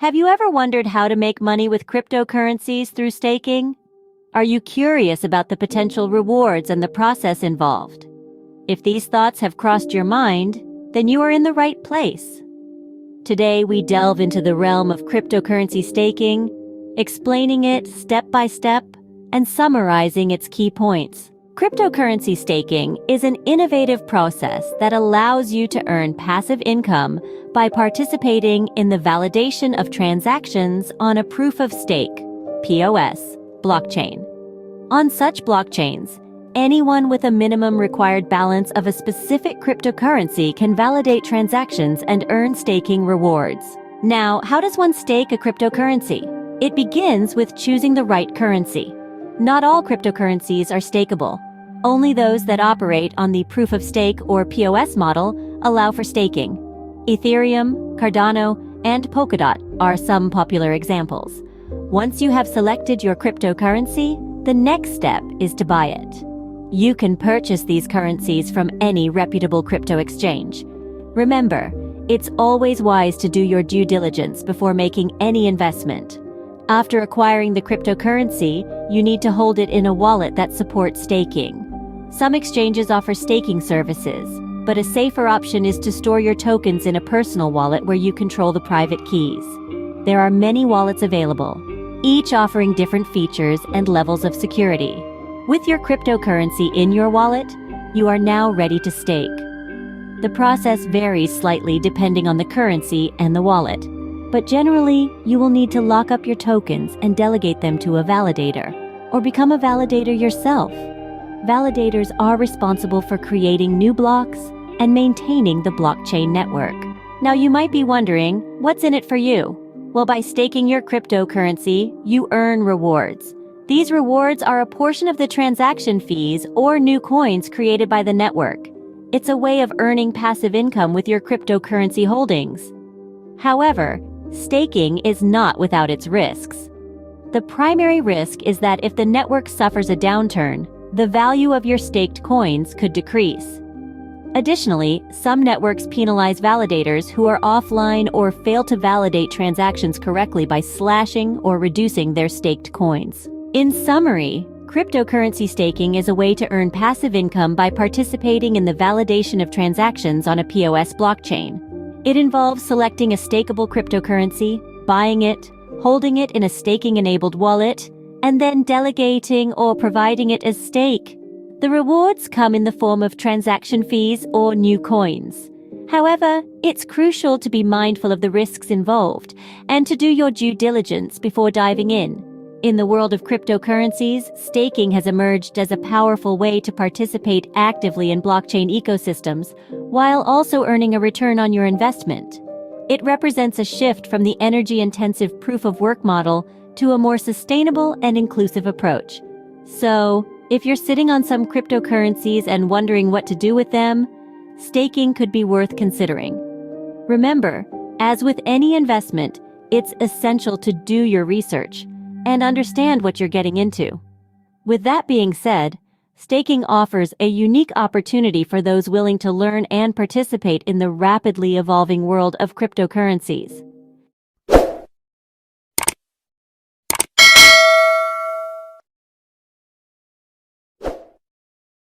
Have you ever wondered how to make money with cryptocurrencies through staking? Are you curious about the potential rewards and the process involved? If these thoughts have crossed your mind, then you are in the right place. Today, we delve into the realm of cryptocurrency staking, explaining it step by step and summarizing its key points. Cryptocurrency staking is an innovative process that allows you to earn passive income by participating in the validation of transactions on a proof-of-stake (POS) blockchain. On such blockchains, anyone with a minimum required balance of a specific cryptocurrency can validate transactions and earn staking rewards. Now, how does one stake a cryptocurrency? It begins with choosing the right currency. Not all cryptocurrencies are stakeable. Only those that operate on the proof-of-stake or POS model allow for staking. Ethereum, Cardano, and Polkadot are some popular examples. Once you have selected your cryptocurrency, the next step is to buy it. You can purchase these currencies from any reputable crypto exchange. Remember, it's always wise to do your due diligence before making any investment. After acquiring the cryptocurrency, you need to hold it in a wallet that supports staking. Some exchanges offer staking services, but a safer option is to store your tokens in a personal wallet where you control the private keys. There are many wallets available, each offering different features and levels of security. With your cryptocurrency in your wallet, you are now ready to stake. The process varies slightly depending on the currency and the wallet, but generally, you will need to lock up your tokens and delegate them to a validator, or become a validator yourself. Validators are responsible for creating new blocks and maintaining the blockchain network. Now you might be wondering, what's in it for you? Well, by staking your cryptocurrency, you earn rewards. These rewards are a portion of the transaction fees or new coins created by the network. It's a way of earning passive income with your cryptocurrency holdings. However, staking is not without its risks. The primary risk is that if the network suffers a downturn, the value of your staked coins could decrease. Additionally, some networks penalize validators who are offline or fail to validate transactions correctly by slashing or reducing their staked coins. In summary, cryptocurrency staking is a way to earn passive income by participating in the validation of transactions on a POS blockchain. It involves selecting a stakeable cryptocurrency, buying it, holding it in a staking-enabled wallet, and then delegating or providing it as stake. The rewards come in the form of transaction fees or new coins. However, it's crucial to be mindful of the risks involved and to do your due diligence before diving in. In the world of cryptocurrencies, staking has emerged as a powerful way to participate actively in blockchain ecosystems, while also earning a return on your investment. It represents a shift from the energy-intensive proof-of-work model to a more sustainable and inclusive approach. So, if you're sitting on some cryptocurrencies and wondering what to do with them, staking could be worth considering. Remember, as with any investment, it's essential to do your research and understand what you're getting into. With that being said, staking offers a unique opportunity for those willing to learn and participate in the rapidly evolving world of cryptocurrencies.